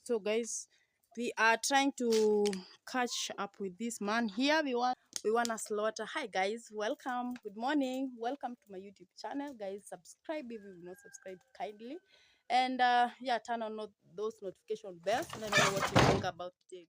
So guys, we are trying to catch up with this man here. We want to slaughter. Hi guys, welcome, good morning, welcome to my YouTube channel. Guys, subscribe if you've not subscribed kindly, and yeah, turn on those notification bells. Let me know what you think about today.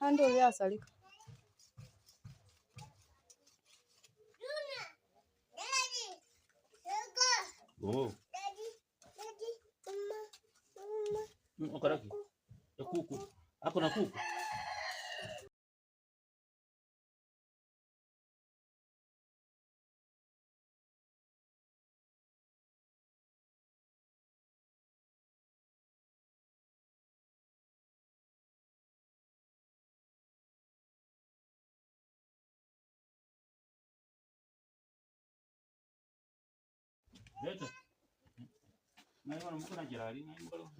Handle ya salika. Oh. Okaraki. Ya kuku. Hapo na kuku. Leta. Na hiyo mko jirani, na mko.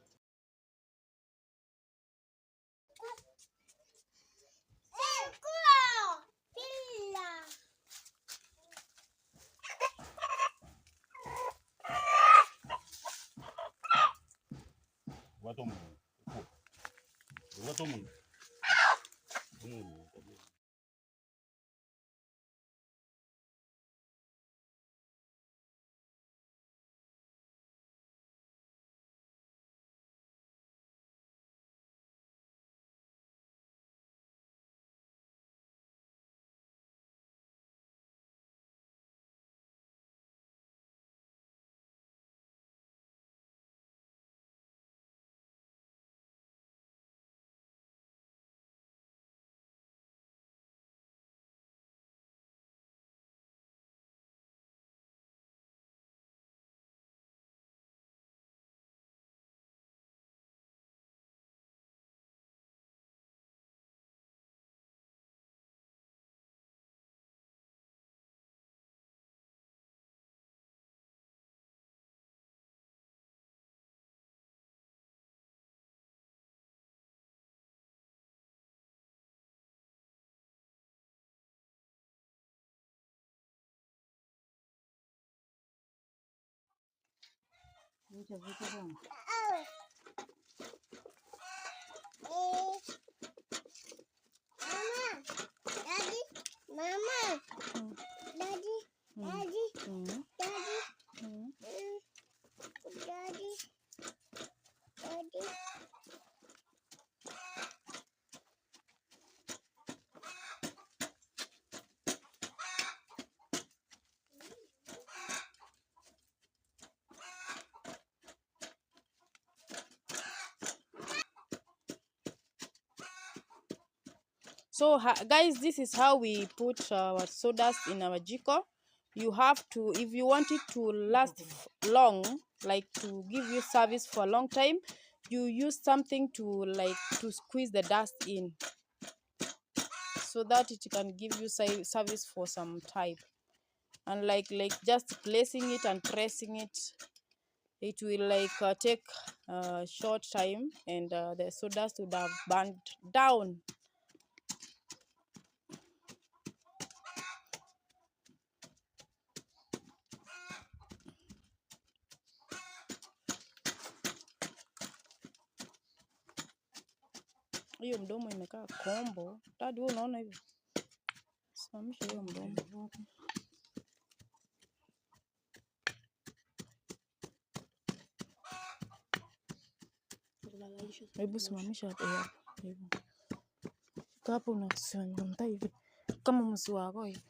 So guys, this is how we put our sawdust in our jiko. You have to, if you want it to last long, like to give you service for a long time, you use something to squeeze the dust in, so that it can give you service for some time. And like just placing it and pressing it, it will take a short time, and the sawdust would have burned down. Hiyo mdomo imekaa kombo. Dad, wewe unaona hivyo? Simamisha hiyo mdomo. Hebu simamisha hapo hivyo. Hapo unasimamisha hivi kama mzi wako hivi.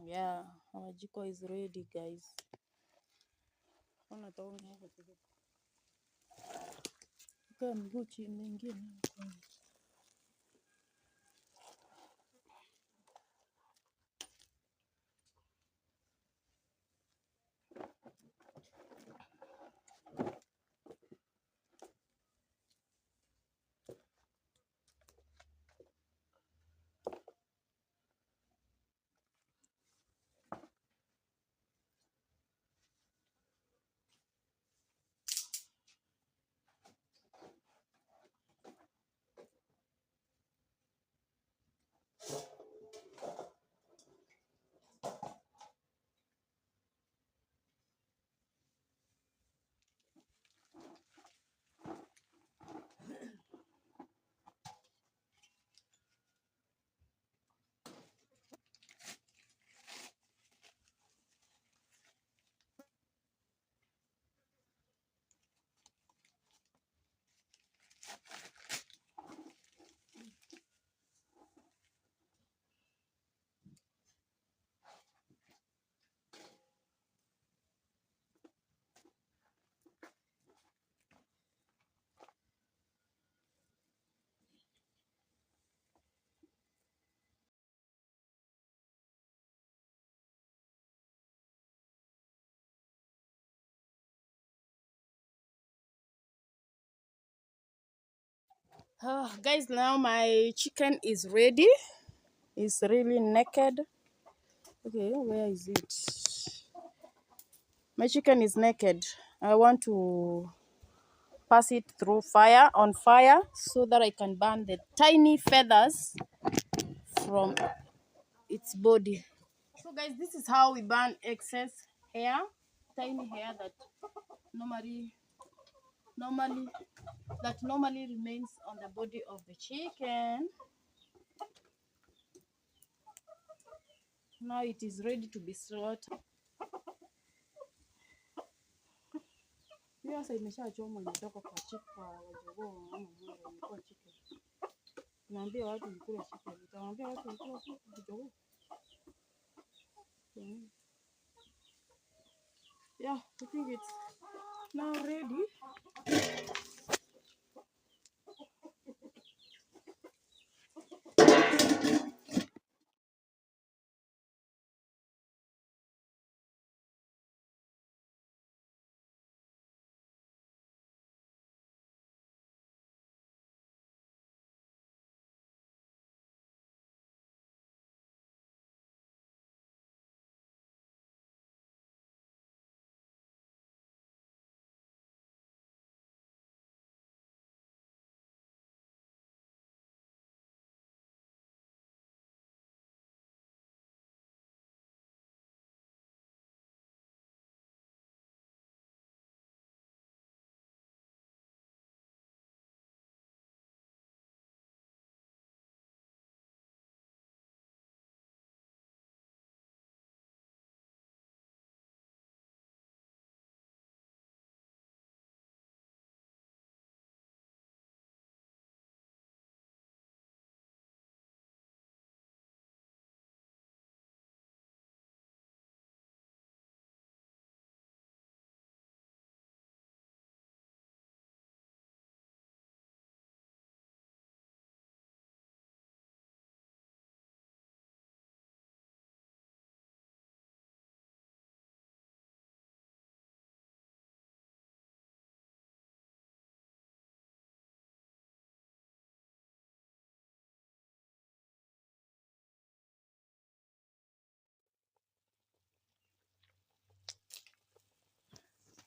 Yeah, our jiko is ready, guys. Mguu chini ingine. Guys, now my chicken is ready. It's really naked. Okay, where is it? My chicken is naked. I want to pass it through fire, on fire, so that I can burn the tiny feathers from its body. So guys, this is how we burn excess hair, tiny hair that normally remains on the body of the chicken. Now it is ready to be slaughtered. Hiyo sasa imeshachomwa, imetoka kwa jogoo ama ng'ombe, imekuwa chicken. Naambia watu mkule chicken. Nitawaambia watu mkule jogoo. Yeah, I think it's now ready.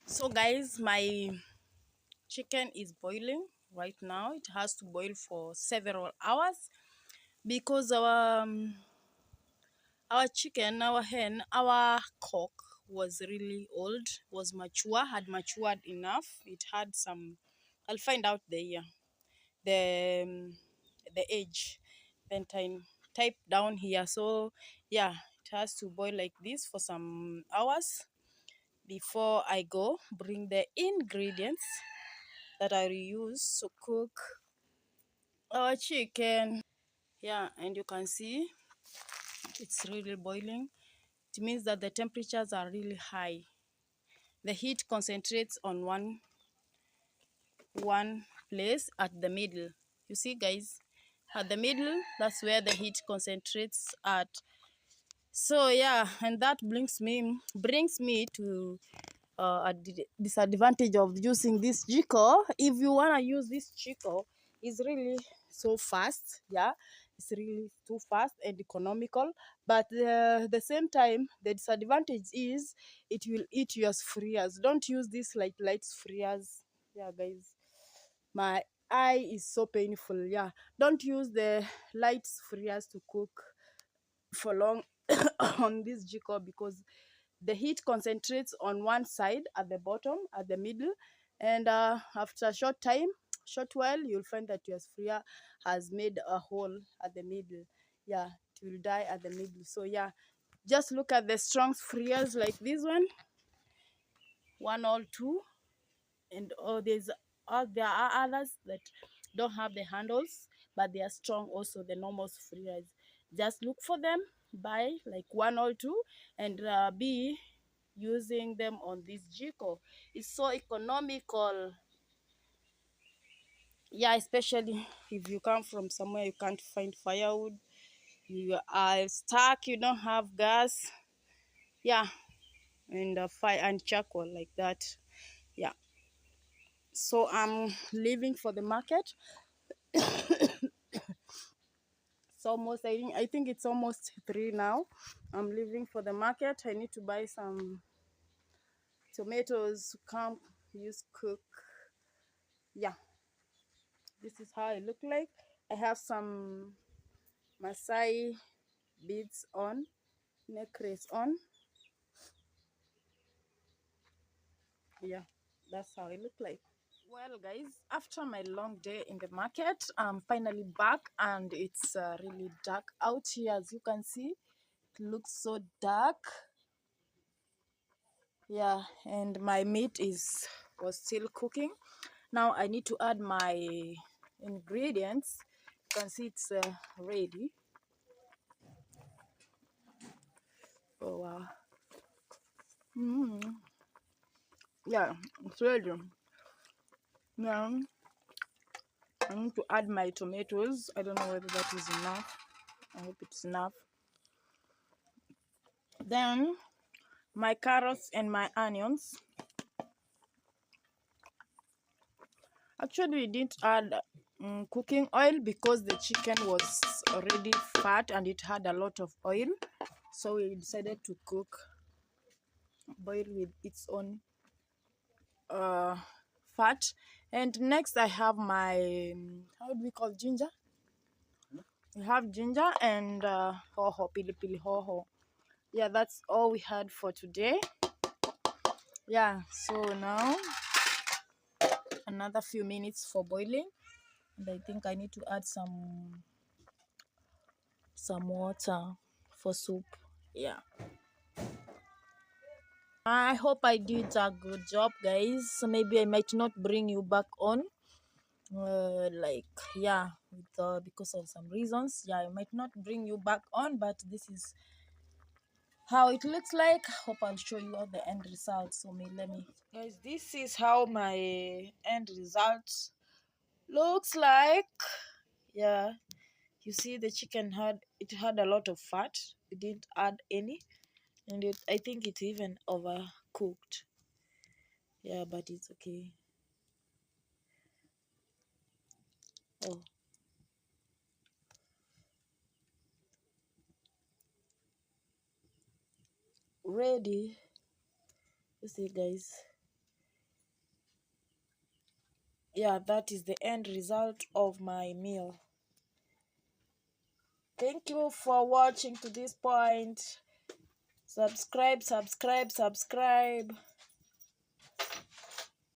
So guys, my chicken is boiling right now. It has to boil for several hours because our chicken, our hen, our cock was really old, was mature, had matured enough. It had some, I'll find out the the age, then type down here. So yeah, it has to boil like this for some hours before I go bring the ingredients that I reuse to cook our chicken. Yeah, and you can see it's really boiling. It means that the temperatures are really high. The heat concentrates on one place at the middle. You see, guys, at the middle, that's where the heat concentrates at. So yeah, and that brings me to a disadvantage of using this jiko. If you want to use this jiko, it's really so fast. Yeah, it's really too fast and economical, but the same time the disadvantage is it will eat your fryers. Don't use this like light fryers. Yeah, guys, my eye is so painful. Yeah, don't use the light fryers to cook for long on this jiko, because the heat concentrates on one side at the bottom, at the middle, and after a short while, you'll find that your sphere has made a hole at the middle. Yeah, it will die at the middle. So yeah, just look at the strong spheres like this one or two, and there are others that don't have the handles, but they are strong also, the normal spheres. Just look for them, buy like one or two, and be using them on this jiko. It's so economical. Yeah, especially if you come from somewhere you can't find firewood, you are stuck, you don't have gas. Yeah, and fire and charcoal like that. Yeah, so I'm leaving for the market. It's almost, I think it's almost 3 now. I'm leaving for the market. I need to buy some tomatoes to come use cook. Yeah, this is how I look like. I have some Masai beads on, necklace on. Yeah, that's how I look like. Well, guys, after my long day in the market, I'm finally back, and it's really dark out here. As you can see, it looks so dark. Yeah, and my meat was still cooking. Now I need to add my ingredients. You can see it's ready. Oh wow. Yeah, it's ready. Now I need to add my tomatoes. I don't know whether that is enough. I hope it's enough. Then my carrots and my onions. Actually, we didn't add cooking oil because the chicken was already fat and it had a lot of oil. So we decided to boil with its own fat. And next I have my, how do we call ginger? We have ginger and hoho, pili pili hoho. Yeah, that's all we had for today. Yeah, so now another few minutes for boiling, and I think I need to add some water for soup. Yeah, I hope I did a good job, guys. So maybe I might not bring you back on yeah, because of some reasons. Yeah, I might not bring you back on, but this is how it looks like. Hope I'll show you all the end result. So let me, guys, this is how my end result looks like. Yeah, you see the chicken had a lot of fat. We didn't add any, and I think it's even overcooked. Yeah, but it's okay. Oh, ready. You see, guys. Yeah, that is the end result of my meal. Thank you for watching to this point. Subscribe.